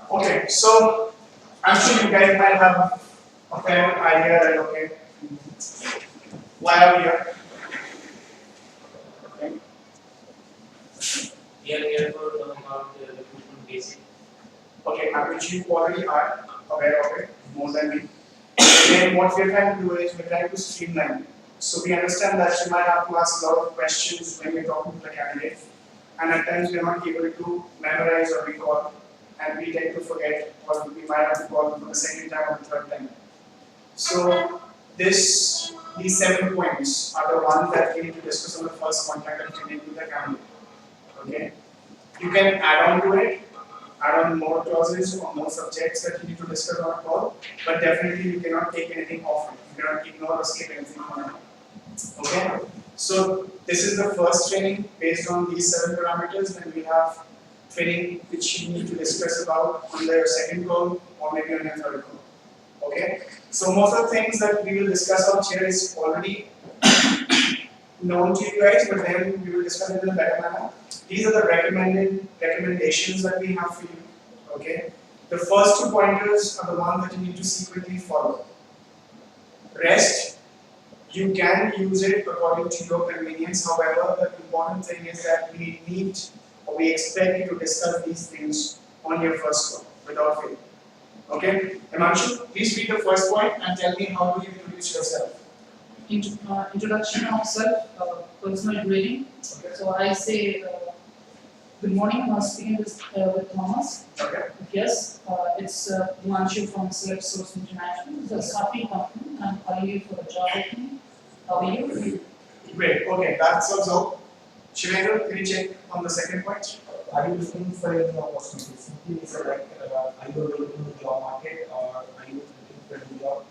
Okay, so I'm sure you guys might have a fair idea that okay, why are we here? Okay. We are here for learn about the recruitment basic. Okay, which you already are aware of it more than me. Then what we're trying to do is we're trying to streamline it. So we understand that you might have to ask a lot of questions when we're talking to the candidate, and at times we're not able to memorize or recall, and we tend to forget, or we might have to call for the second time or the third time. So these 7 points are the ones that we need to discuss on the first contact that we make with the candidate. Okay. You can add on to it, add on more clauses or more subjects that you need to discuss on a call, but definitely you cannot take anything off it. You cannot ignore or skip anything on it. Okay? So this is the first training based on these 7 parameters, then we have training which you need to discuss about on your second call or maybe on your third call. Okay? So most of the things that we will discuss out here is already known to you guys, but then we will discuss it in a better manner. These are the recommendations that we have for you. Okay. The first 2 pointers are the ones that you need to secretly follow. Rest, you can use it according to your convenience. However, the important thing is that we need or we expect you to discuss these things on your first call without fail. Okay. Himanshu, please read the first point and tell me how do you introduce yourself. Introduction of self, personal greeting. Okay. So I say, good morning, I'm speaking with Thomas. Okay. Yes, it's Himanshu from Sept Source International. It's a staffing company. I'm calling you for a job opening. How are you? Great. Okay, that's also. Shivendra, can you check on the second point? Are you looking for a new opportunity? Simply it's like, are you available in the job market or are you looking for a new job?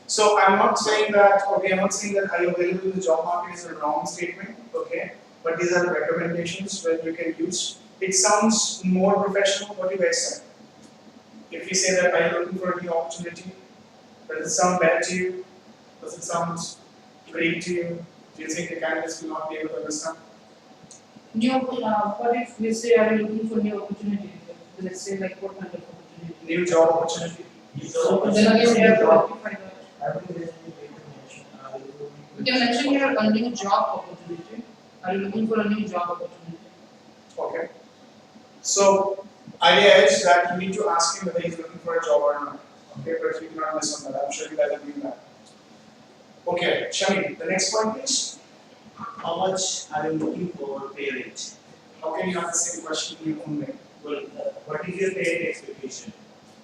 So I'm not saying that, okay, I'm not saying that are you available in the job market is a wrong statement, okay, but these are the recommendations where you can use. It sounds more professional, what do you guys say? If we say that are you looking for a new opportunity, does it sound better to you? Does it sound great to you? Do you think the candidates will not be able to understand? What if we say, are you looking for new opportunity? Let's say, like, what kind of opportunity? New job opportunity. So then again, we have to identify that. I think there is a way to mention, You can mention here a new job opportunity. Are you looking for a new job opportunity? Okay. So idea is that you need to ask him whether he's looking for a job or not. Okay, but you cannot miss on that. I'm sure you guys are doing that. Okay, Shami, the next point please. How much are you looking for pay rate? How can you have the same question in your own way? Well, what is your pay rate expectation?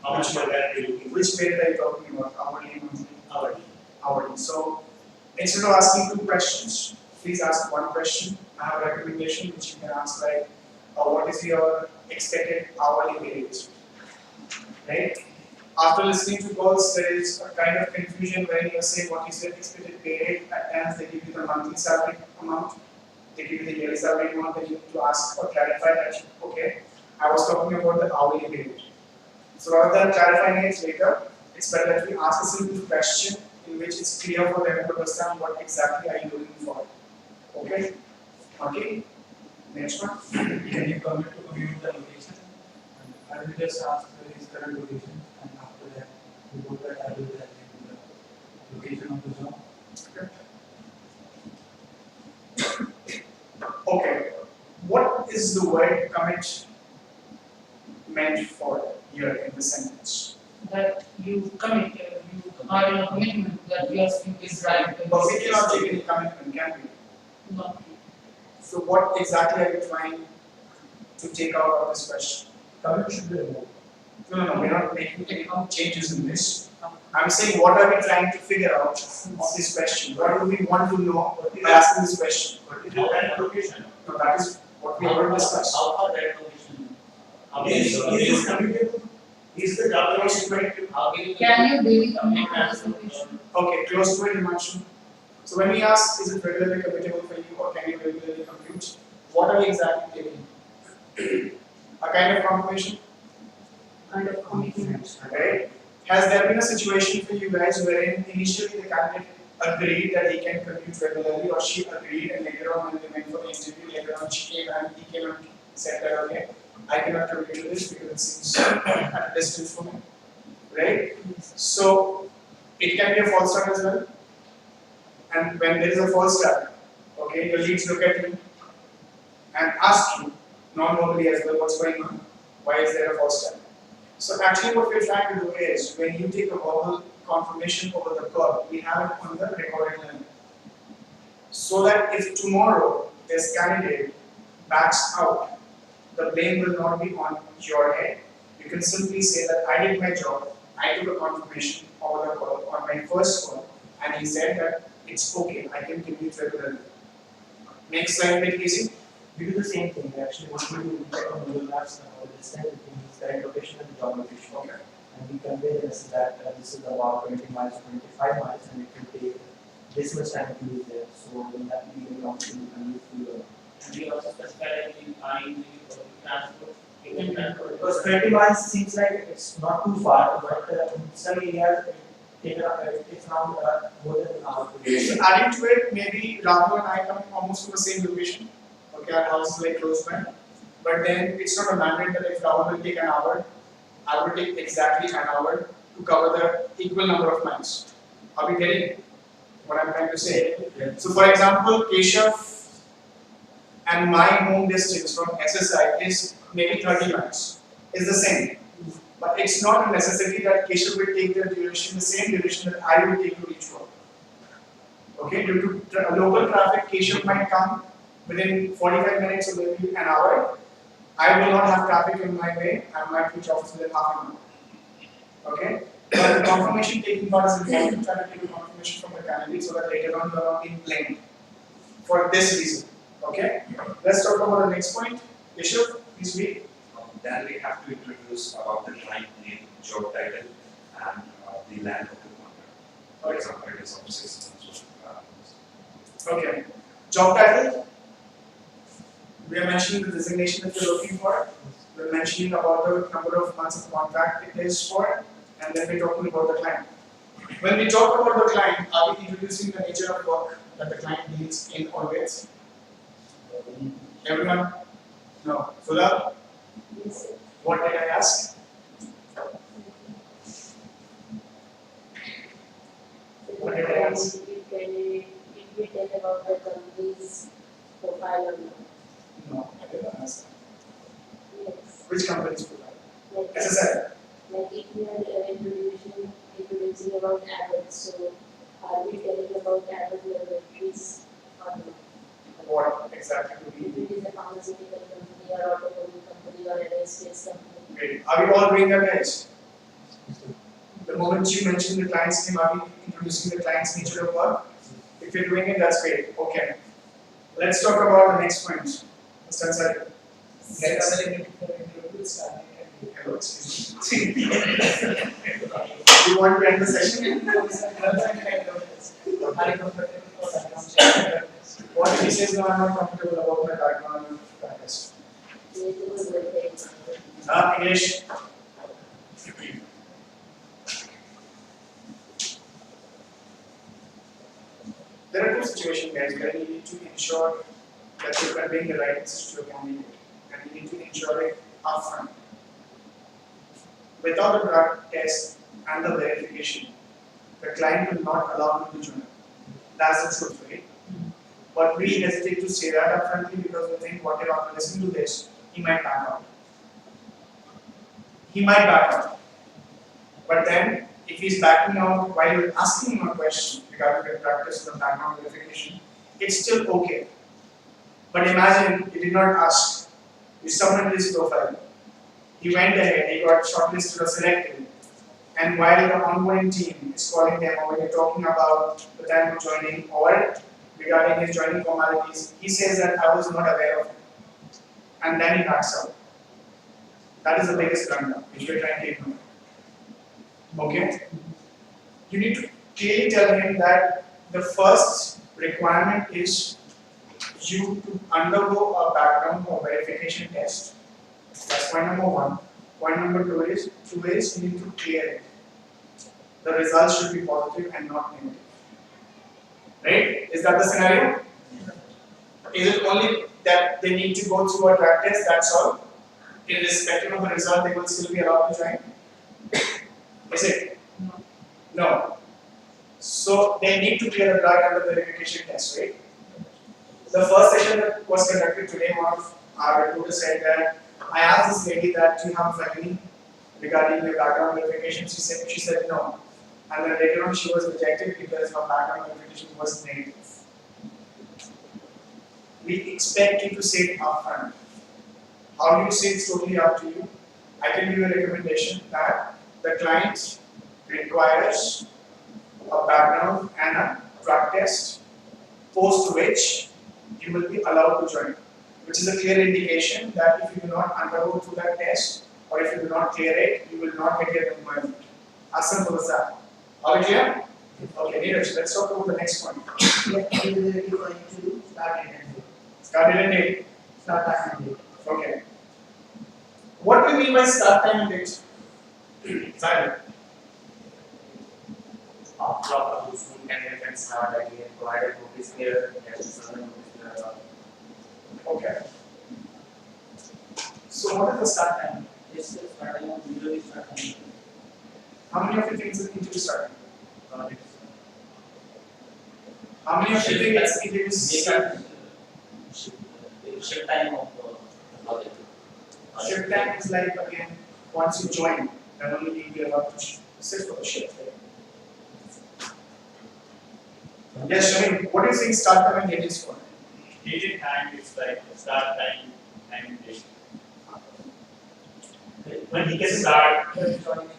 How much you are currently looking for? Which pay rate are you talking about? Hourly, monthly? Hourly. Hourly. So instead of asking 2 questions, please ask 1 question. I have a recommendation which you can ask like, what is your expected hourly pay rate? Right? After listening to calls, there is a kind of confusion when you say what is your expected pay rate. At times they give you the monthly salary amount, they give you the yearly salary amount that you need to ask or clarify that, okay, I was talking about the hourly pay rate. So rather than clarifying it later, it's better that we ask a simple question in which it's clear for them to understand what exactly are you looking for. Okay? Okay? Next one. Can you commit to commute the location? And I will just ask his current location and after that we go that I will tell him the location of the job. Okay. What is the word commit meant for here in the sentence? That you commit, you are in a commitment that yes, you is right. But we cannot take any commitment, can we? No. So what exactly are you trying to take out of this question? Commit should be removed. No, we're not making any changes in this. I'm saying what are we trying to figure out of this question? What do we want to know by asking this question? What is your current location? No, that is what we already discussed. How far that location? How many Is commutable? Is the job location commutable? How many? Can you daily commit to this location? Okay, close to it, Himanshu. So when we ask, is it regularly commutable for you or can you regularly commute? What are we exactly taking? A kind of confirmation? Kind of commitment. Right? Has there been a situation for you guys wherein initially the candidate agreed that he can commute regularly or she agreed and later on when they went for the interview, later on she came and he came and said that okay, I cannot commit to this because it seems at a distance from him, right? So it can be a false start as well. And when there is a false start, okay, your leads look at you and ask you non-verbally as well what's going on, why is there a false start. So actually what we're trying to do is when you take a verbal confirmation over the call, we have it on the recorded line. So that if tomorrow this candidate backs out, the blame will not be on your head. You can simply say that I did my job, I took a confirmation over the call on my first call, and he said that it's okay, I can give you regularly. Makes life a bit easy. We do the same thing. We actually want you to check on Google Maps the distance between his current location and the job location. Okay. And we convey this that this is about 20 miles to 25 miles and it will take this much time to reach there. So we'll have to be very long to commute to And we also specify that we find the transport, even transport. because 20 miles seems like it's not too far, but in some areas it takes around more than an hour to reach. So adding to it, maybe Rahul and I come almost from the same location. Okay, our house is like close by. But then it's not a mandate that if Rahul will take an hour, I will take exactly an hour to cover the equal number of miles. Are we getting what I'm trying to say? So for example, Keshav and my home distance from SSI is maybe 30 miles. Is the same. But it's not a necessity that Keshav will take the same duration that I will take to reach work. Okay, due to local traffic, Keshav might come within 45 minutes or maybe an hour. I will not have traffic in my way, I might reach office within half an hour. Okay? But the confirmation taking part is important, try to take a confirmation from the candidate so that later on you are not being blamed for this reason. Okay? Let's talk about the next point. Keshav, please read. Then we have to introduce about the client name, job title, and the land of the contract. For example, it is of 6 months. Okay. Job title. We are mentioning the designation that you're looking for. We're mentioning about the number of months of contract it is for, and then we're talking about the client. When we talk about the client, are we introducing the nature of work that the client deals in always? Everyone? No. Sudha? What did I ask? What did I ask? If we tell about the company's profile or not. No, I didn't ask. Yes. Which company's profile? Like, SSI. like if we are introducing about adults, so are we telling about adult laboratories or not? What exactly do we If it is a pharmaceutical company or automobile company or an aerospace company. Great. Are we all doing that, guys? The moment you mention the client's name, are we introducing the client's nature of work? If you're doing it, that's great. Okay. Let's talk about the next point. Mr. Ansari. Hello, excuse me. You want to end the session? What if he says, no, I'm not comfortable about my background and practice? English. There are two situations, guys, where you need to ensure that you're conveying the right message to your candidate, and you need to ensure it upfront. Without the drug test and the verification, the client will not allow you to join. That's the truth, right? But we hesitate to say that upfrontly because we think, what if after listening to this, he might back out. He might back out. But then, if he's backing out while you're asking him a question regarding the practice of the background verification, it's still okay. But imagine you did not ask, you submitted his profile, he went ahead, he got shortlisted or selected, and while the ongoing team is calling them or when you're talking about the time of joining or regarding his joining formalities, he says that I was not aware of it. And then he backs out. That is the biggest blunder which we are trying to ignore. Okay? You need to clearly tell him that the first requirement is you to undergo a background or verification test. That's point number one. Point number two is you need to clear it. The results should be positive and not negative. Right? Is that the scenario? Is it only that they need to go through a drug test, that's all? Irrespective of the result, they will still be allowed to join? Is it? No. No. So they need to clear the drug under the verification test, right? The first session that was conducted today, one of our recruiters said that I asked this lady that do you have a felony regarding your background verification. She said no. And then later on she was rejected because her background verification was negative. We expect you to say it upfront. How do you say it's totally up to you? I can give you a recommendation that the client requires a background and a drug test, post which you will be allowed to join, which is a clear indication that if you do not undergo through that test or if you do not clear it, you will not get your employment. As simple as that. Are we clear? Okay, Neeraj, let's talk about the next one. Eligibility for interview, start date and date. Start date and date. Start time and date. Okay. What do you mean by start time and date? Simon. After our school candidate can start again, provided notice here, there is certain notice here. Okay. So what is the start time? Yes, sir, start time, usually start time. How many of you think it's an interview starting? It's How many of you think it's interview starting? shift time of the project. Shift time is like again, once you join, then only you'll be allowed to sit for the shift. Right? Yes, Shamim, what do you think start time and date is for? Dated time is like start time and date. When he can start joining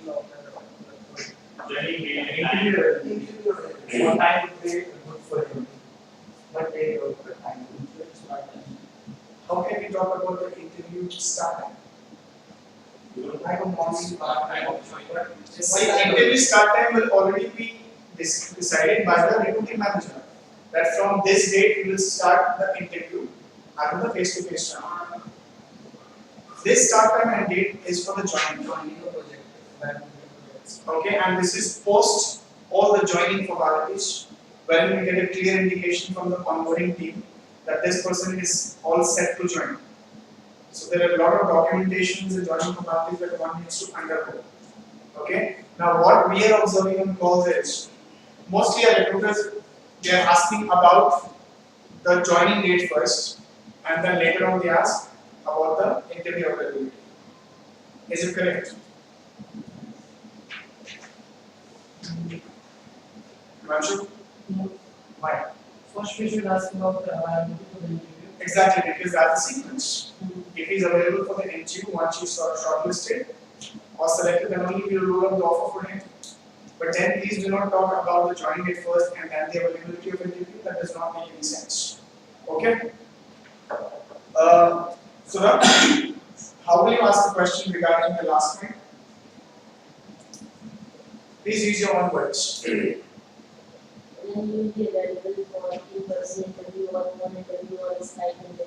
date and time. What time would be good for him? What day or what time would be start time? How can we talk about the interview start time? Like a morning See, interview start time will already be decided by the recruiting manager. That from this date we will start the interview and the face-to-face round. This start time and date is for the joining project. Okay, and this is post all the joining formalities, wherein we get a clear indication from the onboarding team that this person is all set to join. So there are a lot of documentations and joining formalities that one needs to undergo. Okay. Now what we are observing on calls is mostly our recruiters, they are asking about the joining date first, and then later on they ask about the interview availability. Is it correct? Himanshu? No. Why? First we should ask about the availability for the interview. Exactly, because that's the sequence. If he's available for the interview once he's shortlisted or selected, then only we will roll out the offer for him. But then please do not talk about the joining date first and then the availability of interview. That does not make any sense. Okay? So now, how will you ask the question regarding the last point? Please use your own words. When you will be available for in-person interview or phone interview or a Skype interview.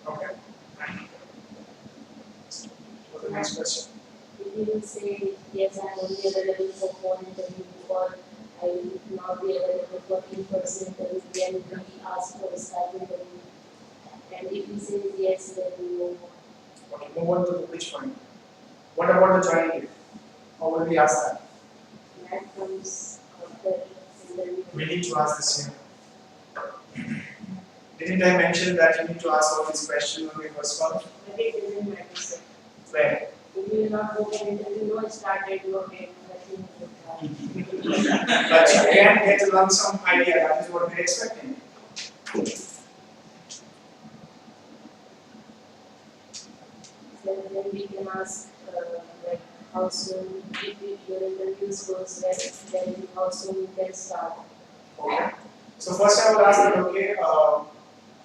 Okay. For the next question. If you will say, yes, I am only available for phone interview or I will not be available for in-person interview, then we ask for a Skype interview. And if he says yes, then we move on. Okay, move on to which point? What about the joining date? How will we ask that? That comes after interview. We need to ask this here. Didn't I mention that you need to ask all these questions when we first call? But it doesn't matter, sir. Where? If you will not book an interview, no start date, no date, nothing will come. But you can get a lump sum idea, that is what we're expecting. Then we can ask like how soon, if your interviews goes well, then how soon you can start. Okay. So first I will ask that, okay,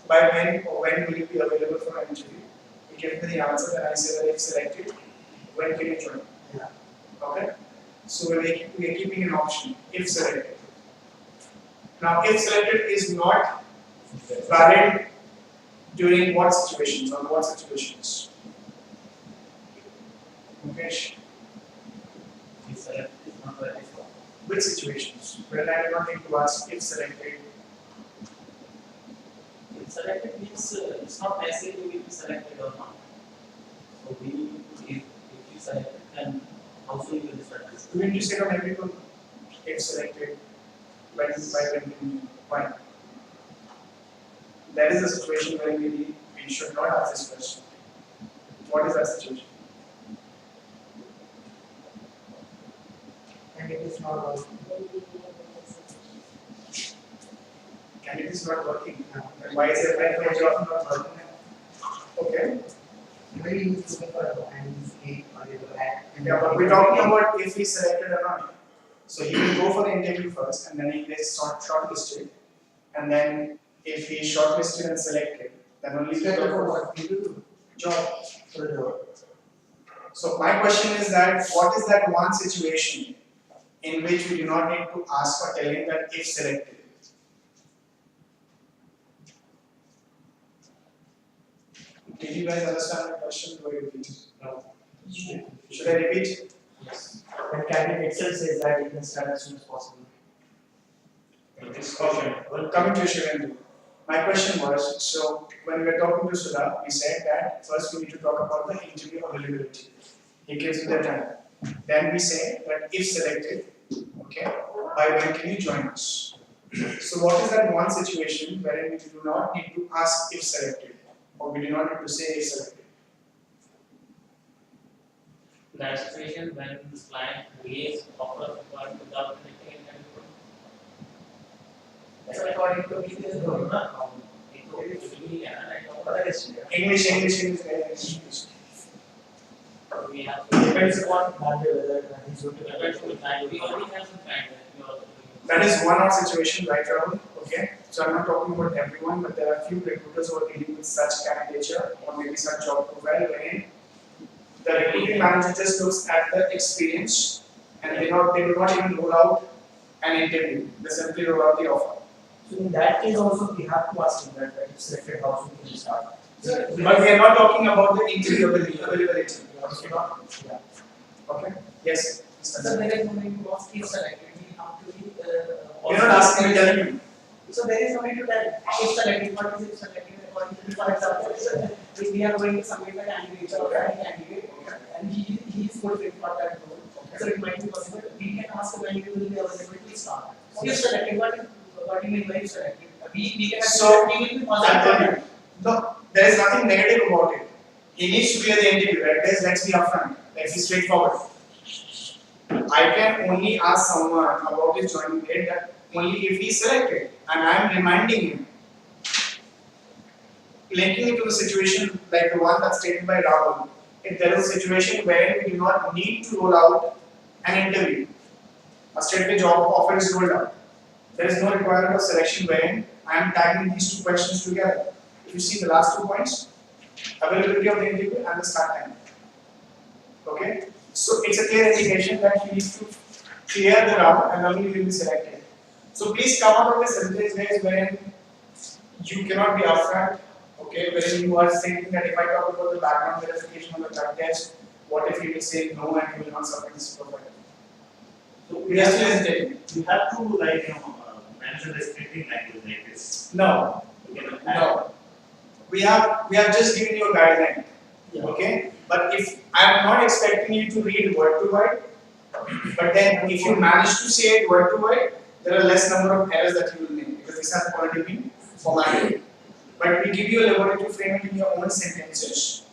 by when or when will you be available for an interview? You give me the answer, then I say that if selected, when can you join? Yeah. Okay. So we are keeping an option, if selected. Now, if selected is not valid during what situations, or what situations? Mukesh, It's not very strong. which situations? When I do not need to ask if selected. If selected means it's not necessary to be selected or not. So we, if you select Do we need to say on every role if selected? When? Why? There is a situation where we should not ask this question. What is that situation? And it is not working. And it is not working. And why is it when my job not working? Okay. Maybe he's looking for a and he's late or he will act. Yeah, but we're talking about if he's selected or not. So he will go for the interview first, and then he gets shortlisted, and then if he is shortlisted and selected, then only he Schedule will for go what? He will for job. for the job. So my question is that what is that one situation in which we do not need to ask or tell him that if selected? Did you guys understand my question? Do I repeat? No. Should I repeat? Yes. When candidate itself says that he can start as soon as possible. Okay. Well, coming to Shivendu, my question was, so when we were talking to Sudha, we said that first we need to talk about the interview availability. He gives you the time. Then we say that if selected, okay, by when can you join us? So what is that one situation wherein we do not need to ask if selected, or we do not need to say if selected? That situation when this client creates offer one without connecting it and That's according to his role. English. we have Depends upon whether he's going to depends on the client. We already have some client that we also That is one-off situation, right, Rahul? Okay. So I'm not talking about everyone, but there are few recruiters who are dealing with such candidature or maybe such job profile wherein the recruiting manager just looks at the experience and they do not even roll out an interview. They simply roll out the offer. So in that case also we have to ask him that if selected how soon can he start. But we are not talking about the interview availability. Yeah. Okay? Yes. So there is no need to ask if selected. We have to be. We're not asking, we're telling you. So there is no need to tell if selected. What is if selected? According to, for example, if we are going to submit a candidate or a candidate, and he is good fit for that role. So it might be possible. We can ask when you will be available to start. If selected, what do you mean by if selected? We can So, we will be I'll positive. tell you. No, there is nothing negative about it. He needs to be at the interview, right? Let's be upfront. Let's be straightforward. I can only ask someone about his joining date that only if he is selected, and I am reminding him, linking it to the situation like the one that's stated by Rahul. If there is a situation where we do not need to roll out an interview, a straight job offer is rolled out. There is no requirement of selection wherein I am tagging these two questions together. If you see the last 2 points, availability of the interview and the start time. Okay? So it's a clear indication that he needs to clear the round and only will be selected. So please come up with a sentence guys wherein you cannot be upfront, okay, wherein you are saying that if I talk about the background verification of the drug test, what if he will say no and he will not submit this profile? So We are still hesitating. you have to mention restricting language like this. No. You can No. We have just given you a guideline. Okay? But if I am not expecting you to read word to word, but then if you manage to say it word to word, there are less number of errors that you will make because this has already been formatted. But we give you a liberty to frame it in your own sentences.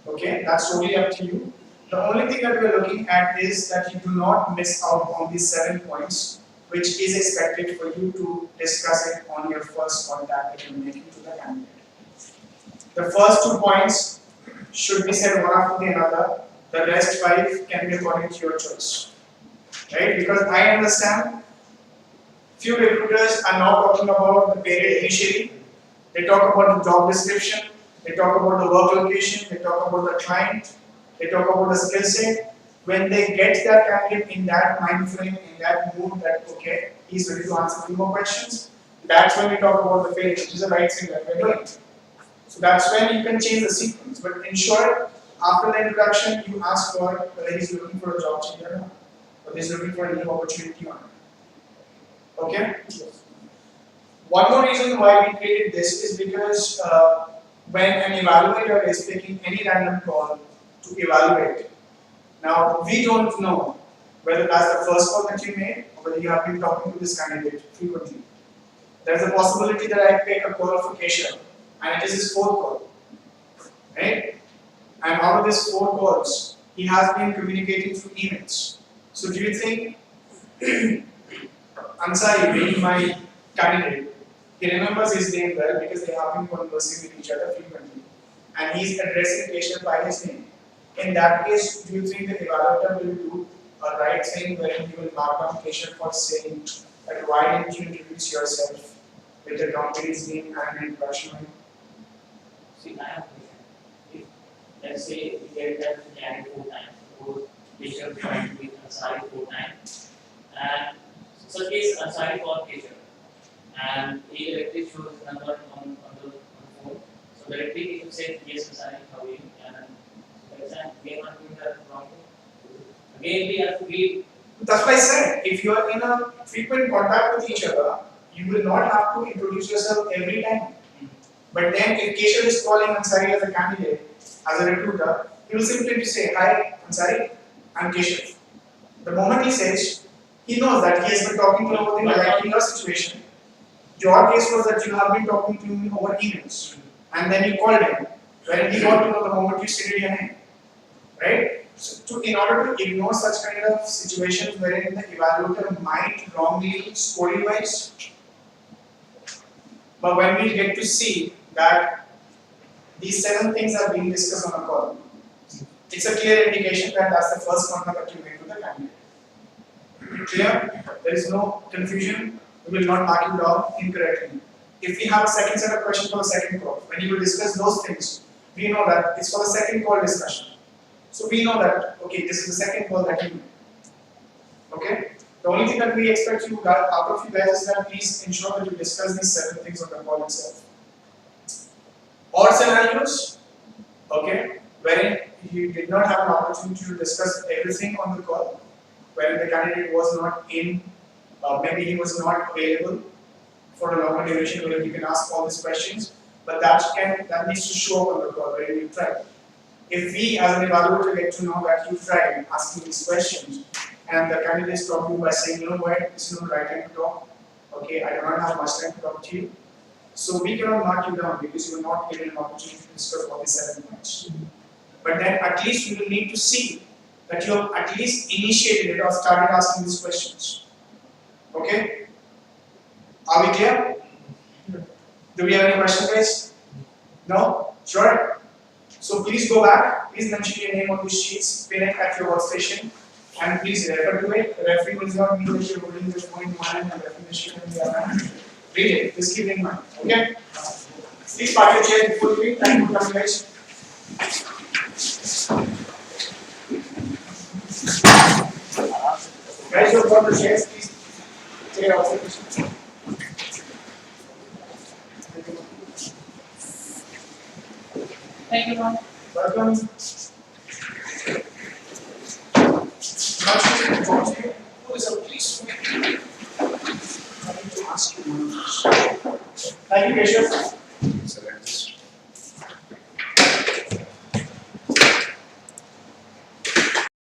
Okay? That's totally up to you. The only thing that we are looking at is that you do not miss out on these 7 points, which is expected for you to discuss it on your first contact that you are making to the candidate. The first 2 points should be said one after the other. The rest 5 can be according to your choice. Right? Because I understand few recruiters are now talking about the period initially. They talk about the job description. They talk about the work location. They talk about the client. They talk about the skill set. When they get that candidate in that mind frame, in that mood that okay, he's ready to answer 2 more questions, that's when we talk about the period, which is the right thing that we're doing. So that's when you can change the sequence. But in short, after the introduction, you ask for whether he's looking for a job change or not, whether he's looking for a new opportunity or not. Okay? One more reason why we created this is because when an evaluator is taking any random call to evaluate, now we don't know whether that's the first call that you made or whether you have been talking to this candidate frequently. There's a possibility that I take a call for Keshav and it is his fourth call, right? And out of these 4 calls, he has been communicating through emails. So do you think Ansari, being my candidate, he remembers his name well because they have been conversing with each other frequently, and he's addressing Keshav by his name? In that case, do you think the evaluator will do a right thing wherein he will mark down Keshav for saying that why didn't you introduce yourself with the company's name and an introduction? See, I have a question. If, let's say, we get that candidate 4 times, suppose Keshav joined with Ansari 4 times, and such case Ansari called Keshav, and he directly shows his number on the phone. So directly Keshav said, yes, Ansari, how are you? And we are not doing that wrong. Again, we have to be. That's why I said, if you are in a frequent contact with each other, you will not have to introduce yourself every time. But then, if Keshav is calling Ansari as a candidate, as a recruiter, he will simply say, hi, Ansari, I'm Keshav. The moment he says, he knows that he has been talking to him like in your situation. Your case was that you have been talking to him over emails, and then you called him, wherein he got to know the moment you stated your name. Right? So in order to ignore such kind of situations wherein the evaluator might wrongly score you guys, but when we get to see that these 7 things are being discussed on a call, it's a clear indication that that's the first contact that you make with the candidate. Clear? There is no confusion. We will not mark you down incorrectly. If we have a second set of questions for the second call, when you will discuss those things, we know that it's for the second call discussion. So we know that, okay, this is the second call that you made. Okay? The only thing that we expect you out of you guys is that please ensure that you discuss these 7 things on the call itself. Or scenarios, okay, wherein you did not have an opportunity to discuss everything on the call, wherein the candidate was not in, maybe he was not available for a longer duration where you can ask all these questions, but that needs to show up on the call where you tried. If we as an evaluator get to know that you tried asking these questions and the candidate is talking by saying, you know what, this is not the right time to talk, okay, I do not have much time to talk to you, so we cannot mark you down because you were not given an opportunity to discuss all these 7 points. But then at least you will need to see that you have at least initiated it or started asking these questions. Okay? Are we clear? Do we have any questions, guys? No? Sure? So please go back, please mention your name on these sheets, pin it at your workstation, and please refer to it. The referee does not mean that you're holding this point in one and the definition in the other hand. Read it, just keep it in mind. Okay? Please park your chair before you leave. Thank you for coming, guys. Guys, who have got the chairs, please take it outside. Thank you, Ron. Welcome. Who is a police? I need to ask you. Thank you, Keshav.